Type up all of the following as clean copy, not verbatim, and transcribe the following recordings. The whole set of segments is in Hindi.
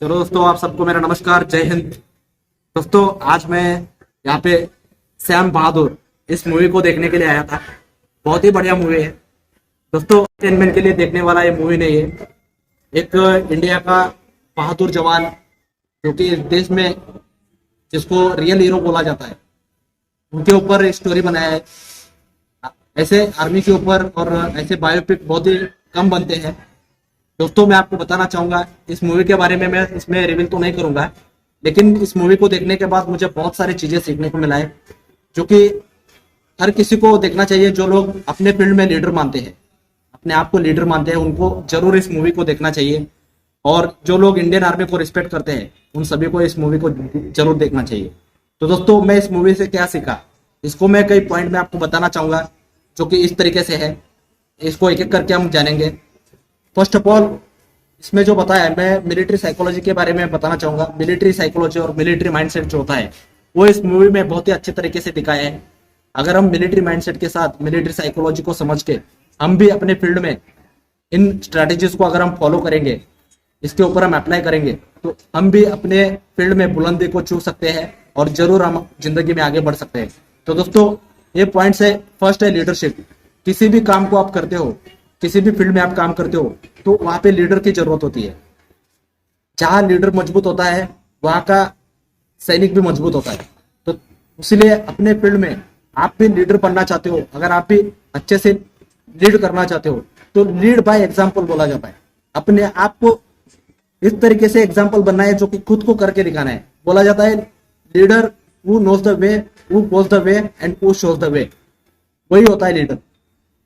चलो दोस्तों, आप सबको मेरा नमस्कार, जय हिंद। दोस्तों, आज मैं यहाँ पे श्याम बहादुर इस मूवी को देखने के लिए आया था। बहुत ही बढ़िया मूवी है दोस्तों। एंटरटेनमेंट के लिए देखने वाला ये मूवी नहीं है। एक इंडिया का बहादुर जवान जो कि इस देश में जिसको रियल हीरो बोला जाता है, उनके ऊपर स्टोरी बनाया है। ऐसे आर्मी के ऊपर और ऐसे बायोपिक बहुत ही कम बनते हैं। दोस्तों, मैं आपको बताना चाहूंगा इस मूवी के बारे में। मैं इसमें रिवील तो नहीं करूंगा, लेकिन इस मूवी को देखने के बाद मुझे बहुत सारी चीजें सीखने को मिला है, जो कि हर किसी को देखना चाहिए। जो लोग अपने फील्ड में लीडर मानते हैं, अपने आप को लीडर मानते हैं, उनको जरूर इस मूवी को देखना चाहिए। और जो लोग इंडियन आर्मी को रिस्पेक्ट करते हैं, उन सभी को इस मूवी को जरूर देखना चाहिए। तो दोस्तों, मैं इस मूवी से क्या सीखा, इसको मैं कई पॉइंट में आपको बताना चाहूंगा, जो कि इस तरीके से है। इसको एक एक करके हम जानेंगे। फर्स्ट ऑफ ऑल, इसमें जो बताया है, मैं मिलिट्री साइकोलॉजी के बारे में बताना चाहूंगा। मिलिट्री साइकोलॉजी और मिलिट्री माइंडसेट जो होता है, वो इस मूवी में बहुत ही अच्छे तरीके से दिखाया है। अगर हम मिलिट्री माइंडसेट के साथ मिलिट्री साइकोलॉजी को समझ के हम भी अपने फील्ड में इन स्ट्रैटेजीज को अगर हम फॉलो करेंगे, इसके ऊपर हम अप्लाई करेंगे, तो हम भी अपने फील्ड में बुलंदी को छू सकते हैं और जरूर हम जिंदगी में आगे बढ़ सकते हैं। तो दोस्तों, ये पॉइंट्स है। फर्स्ट है लीडरशिप। किसी भी काम को आप करते हो, किसी भी फील्ड में आप काम करते हो, तो वहां पे लीडर की जरूरत होती है। जहां लीडर मजबूत होता है, वहां का सैनिक भी मजबूत होता है। तो इसलिए अपने फील्ड में आप भी लीडर बनना चाहते हो, अगर आप भी अच्छे से लीड करना चाहते हो, तो लीड बाय एग्जाम्पल बोला जाता है। अपने आप को इस तरीके से एग्जाम्पल बनना है, जो कि खुद को करके दिखाना है। बोला जाता है leader who knows the way, who goes the way and who shows the way, वही होता है लीडर।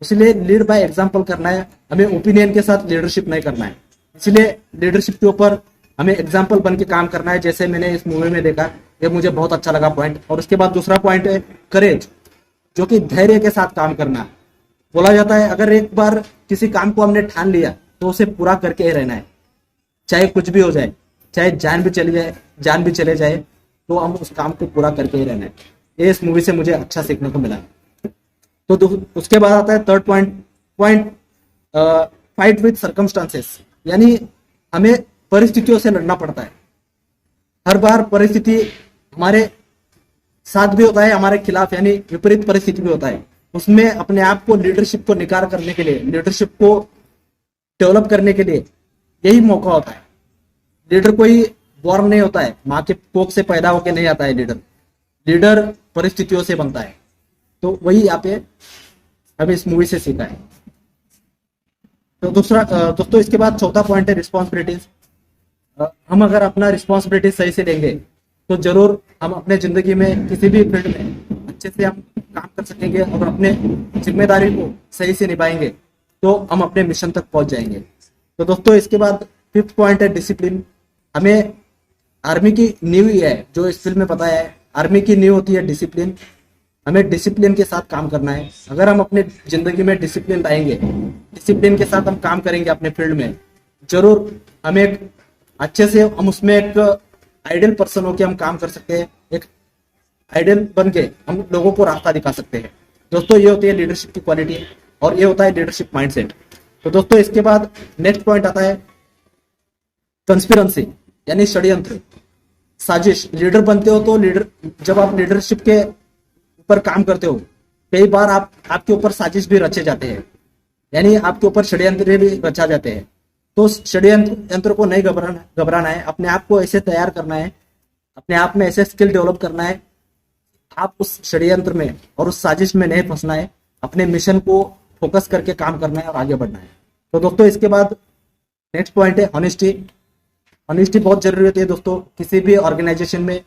इसलिए लीड बाय एग्जाम्पल करना है, हमें ओपिनियन के साथ लीडरशिप नहीं करना है। इसलिए लीडरशिप के ऊपर हमें एग्जाम्पल बन के काम करना है, जैसे मैंने इस मूवी में देखा। ये मुझे बहुत अच्छा लगा पॉइंट। और उसके बाद दूसरा पॉइंट है करेज, जो कि धैर्य के साथ काम करना। बोला जाता है अगर एक बार किसी काम को हमने ठान लिया, तो उसे पूरा करके ही रहना है, चाहे कुछ भी हो जाए, चाहे जान भी चले जाए, तो हम उस काम को पूरा करके ही रहना है। ये इस मूवी से मुझे अच्छा सीखने को मिला। तो उसके बाद आता है third point fight with circumstances, यानी हमें परिस्थितियों से लड़ना पड़ता है। हर बार परिस्थिति हमारे साथ भी होता है, हमारे खिलाफ, यानी विपरीत परिस्थिति भी होता है। उसमें अपने आप को लीडरशिप को निखार करने के लिए, लीडरशिप को डेवलप करने के लिए यही मौका होता है। लीडर कोई बॉर्न नहीं होता है, माँ के कोख से पैदा होकर नहीं आता है लीडर परिस्थितियों से बनता है। तो वही यहाँ पे हमें इस मूवी से सीखा है। तो दोस्तों, इसके बाद चौथा पॉइंट है रिस्पॉन्सिबिलिटीज। हम अगर अपना रिस्पॉन्सिबिलिटी सही से लेंगे, तो जरूर हम अपने जिंदगी में किसी भी फील्ड में अच्छे से हम काम कर सकेंगे और अपने जिम्मेदारी को सही से निभाएंगे, तो हम अपने मिशन तक पहुंच जाएंगे। तो दोस्तों, इसके बाद फिफ्थ पॉइंट है डिसिप्लिन। हमें आर्मी की नींव ही है, जो इस फिल्म में बताया है, आर्मी की नींव होती है डिसिप्लिन। हमें डिसिप्लिन के साथ काम करना है। अगर हम अपने जिंदगी में डिसिप्लिन लाएंगे, डिसिप्लिन के साथ हम काम करेंगे अपने फील्ड में, जरूर हमें एक अच्छे से हम उसमें एक आइडियल पर्सन होकर हम काम कर सकते हैं। एक आइडियल बन के हम लोगों को रास्ता दिखा सकते हैं। दोस्तों, ये होती है लीडरशिप की क्वालिटी और ये होता है लीडरशिप माइंडसेट। तो दोस्तों, इसके बाद नेक्स्ट पॉइंट आता है कंस्पिरेंसी, यानी षड्यंत्र, साजिश। लीडर बनते हो तो जब आप लीडरशिप के ऊपर काम करते हो, कई बार आपके ऊपर साजिश भी रचे जाते हैं, यानी आपके ऊपर षड्यंत्र भी रचा जाते हैं। तो षड्यंत्र को नहीं घबराना है। अपने आप को ऐसे तैयार करना है, अपने आप में ऐसे स्किल डेवलप करना है, आप उस षड्यंत्र में और उस साजिश में नहीं फंसना है। अपने मिशन को फोकस करके काम करना है और आगे बढ़ना है। तो दोस्तों, इसके बाद नेक्स्ट पॉइंट है ऑनेस्टी। ऑनेस्टी बहुत जरूरी होती है दोस्तों, किसी भी ऑर्गेनाइजेशन में।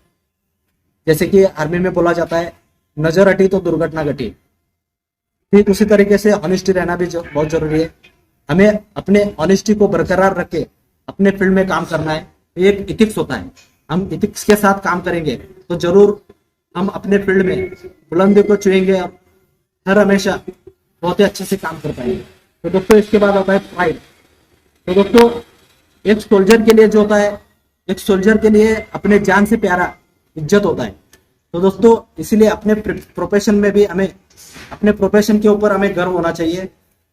जैसे कि आर्मी में बोला जाता है नजर हटी तो दुर्घटना घटी, ठीक उसी तरीके से ऑनेस्टी रहना भी बहुत जरूरी है। हमें अपने ऑनेस्टी को बरकरार रख के अपने फील्ड में काम करना है। एक इथिक्स होता है, हम इथिक्स के साथ काम करेंगे तो जरूर हम अपने फील्ड में बुलंदी को छुएंगे और हर हमेशा बहुत ही अच्छे से काम कर पाएंगे। तो दोस्तों, इसके बाद आता है प्राइड। तो दोस्तों, एक सोल्जर के लिए जो होता है, एक सोल्जर के लिए अपने जान से प्यारा इज्जत होता है। तो दोस्तों, इसीलिए अपने प्रोफेशन में भी हमें, अपने प्रोफेशन के ऊपर हमें गर्व होना चाहिए,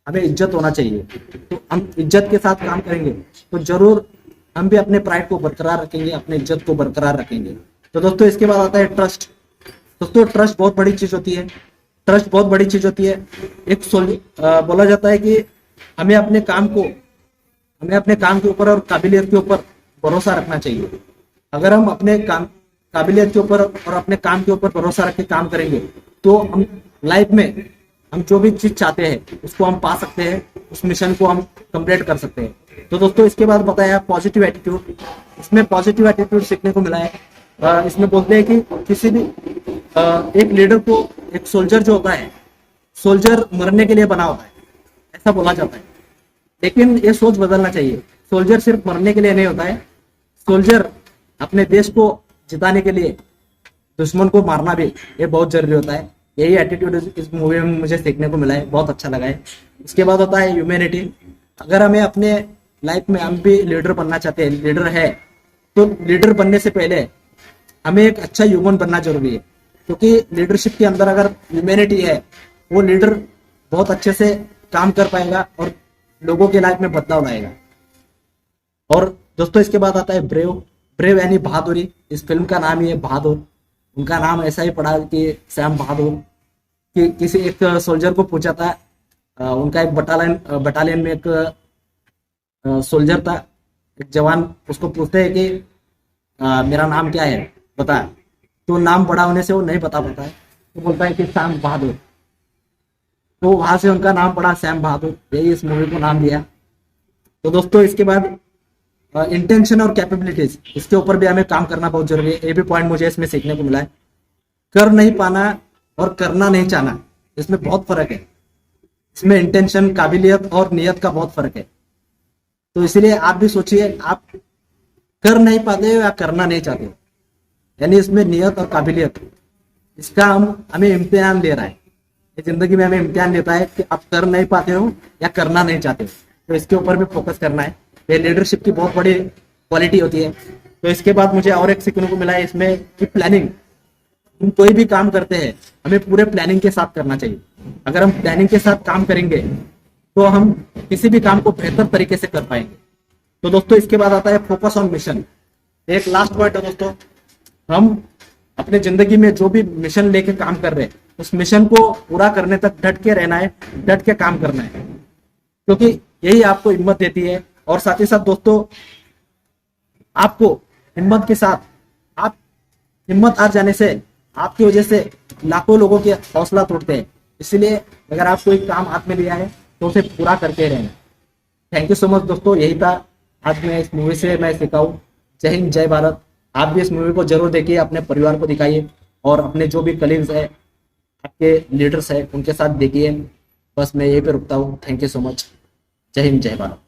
हमें इज्जत होना चाहिए। तो हम इज्जत के साथ काम करेंगे तो जरूर हम भी अपने प्राइड को बरकरार रखेंगे, अपने इज्जत को बरकरार रखेंगे। तो दोस्तों इसके बाद आता है ट्रस्ट। दोस्तों ट्रस्ट बहुत बड़ी चीज होती है, ट्रस्ट बहुत बड़ी चीज होती है। बोला जाता है कि हमें अपने काम के ऊपर और काबिलियत के ऊपर भरोसा रखना चाहिए। अगर हम अपने काम काबिलियत के ऊपर और अपने काम के ऊपर भरोसा रख के काम करेंगे तो हम लाइफ में हम जो भी चीज चाहते हैं उसको हम पा सकते हैं, उस मिशन को हम कंप्लीट कर सकते हैं। तो दोस्तों इसके बाद बताया पॉजिटिव एटीट्यूड। इसमें पॉजिटिव एटीट्यूड सीखने को मिला है। इसमें बोलते हैं कि किसी भी एक लीडर को, एक सोल्जर जो होता है, सोल्जर मरने के लिए बना होता है, ऐसा बोला जाता है। लेकिन ये सोच बदलना चाहिए। सोल्जर सिर्फ मरने के लिए नहीं होता है, सोल्जर अपने देश को जिताने के लिए दुश्मन को मारना भी ये बहुत जरूरी होता है। यही एटीट्यूड इस मूवी में मुझे सीखने को मिला है, बहुत अच्छा लगा है। उसके बाद होता है ह्यूमैनिटी। अगर हमें अपने लाइफ में हम भी लीडर बनना चाहते हैं, लीडर है, तो लीडर बनने से पहले हमें एक अच्छा ह्यूमन बनना जरूरी है। क्योंकि लीडरशिप के अंदर अगर ह्यूमैनिटी है, वो लीडर बहुत अच्छे से काम कर पाएगा और लोगों के लाइफ में बदलाव लाएगा। और दोस्तों इसके बाद आता है ब्रेव। ब्रेव यानी बहादुरी। इस फिल्म का नाम ही है बहादुर। उनका नाम ऐसा ही पड़ा कि सैम बहादुर। कि किसी एक सोल्जर को पूछा था, उनका एक बटालियन में एक सोल्जर था, एक जवान, उसको पूछते हैं कि मेरा नाम क्या है बता। तो नाम बड़ा होने से वो नहीं बता पाता है, तो बोलता है कि सैम बहादुर। तो वहां से उनका नाम पड़ा सैम बहादुर, यही इस मूवी को नाम दिया। तो दोस्तों इसके बाद इंटेंशन और कैपेबिलिटीज, इसके ऊपर भी हमें काम करना बहुत जरूरी है। ये भी पॉइंट मुझे इसमें सीखने को मिला है। कर नहीं पाना और करना नहीं चाहना, इसमें बहुत फर्क है। इसमें इंटेंशन, काबिलियत और नियत का बहुत फर्क है। तो इसलिए आप भी सोचिए, आप कर नहीं पाते हो या करना नहीं चाहते हो, यानी इसमें नियत और काबिलियत, इसका हमें इम्तिहान ले रहा है। ये जिंदगी में हमें इम्तिहान देता है कि आप कर नहीं पाते हो या करना नहीं चाहते हो, तो इसके ऊपर भी फोकस करना है। ये लीडरशिप की बहुत बड़ी क्वालिटी होती है। तो इसके बाद मुझे और एक सीखने को मिला है इसमें कि प्लानिंग। हम कोई भी काम करते हैं हमें पूरे प्लानिंग के साथ करना चाहिए। अगर हम प्लानिंग के साथ काम करेंगे तो हम किसी भी काम को बेहतर तरीके से कर पाएंगे। तो दोस्तों इसके बाद आता है फोकस ऑन मिशन। एक लास्ट पॉइंट है दोस्तों, हम अपने जिंदगी में जो भी मिशन लेके काम कर रहे हैं उस मिशन को पूरा करने तक डट के रहना है, डट के काम करना है, क्योंकि यही आपको हिम्मत देती है। और साथ ही साथ दोस्तों, आपको हिम्मत के साथ, आप हिम्मत हार जाने से आपकी वजह से लाखों लोगों के हौसला तोड़ते हैं। इसलिए अगर आप कोई काम हाथ में लिया है तो उसे पूरा करके रहना। थैंक यू सो मच दोस्तों, यही था आज मैं इस मूवी से मैं सीखा हूँ। जय हिंद, जय भारत। आप भी इस मूवी को जरूर देखिए, अपने परिवार को दिखाइए और अपने जो भी कलीग्स है, आपके लीडर्स है, उनके साथ देखिए। बस मैं यहीं पे रुकता हूँ। Thank you so much. जय हिंद, जय भारत।